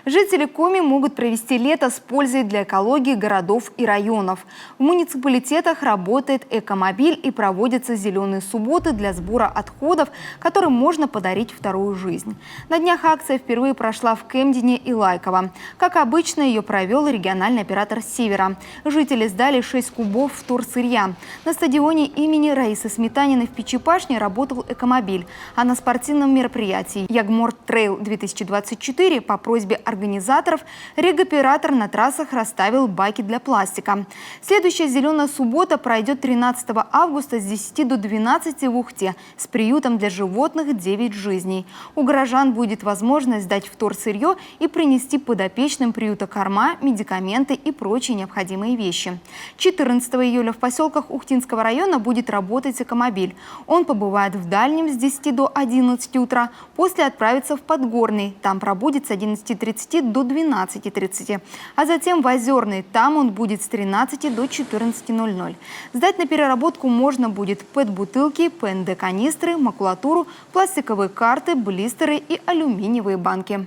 Жители Коми могут провести лето с пользой для экологии городов и районов. В муниципалитетах работает экомобиль и проводятся зеленые субботы для сбора отходов, которым можно подарить вторую жизнь. На днях акция впервые прошла в Кемдине и Лайково. Как обычно, ее провел региональный оператор «Севера». Жители сдали 6 кубов вторсырья. На стадионе имени Раисы Сметаниной в Пичи-Пашне работал экомобиль. А на спортивном мероприятии «Ягморт Трейл-2024» по просьбе организаторов регоператор на трассах расставил баки для пластика. Следующая «Зеленая суббота» пройдет 13 августа с 10 до 12 в Ухте с приютом для животных «9 жизней». У горожан будет возможность сдать вторсырье и принести подопечным приюта корма, медикаменты и прочие необходимые вещи. 14 июля в поселках Ухтинского района будет работать экомобиль. Он побывает в Дальнем с 10 до 11 утра, после отправится в Подгорный. Там пробудет с 11:30 до 12:30. А затем в Озерный. Там он будет с 13 до 14:00. Сдать на переработку можно будет ПЭТ-бутылки, ПНД-канистры, макулатуру, пластиковые карты, блистеры и алюминиевые банки.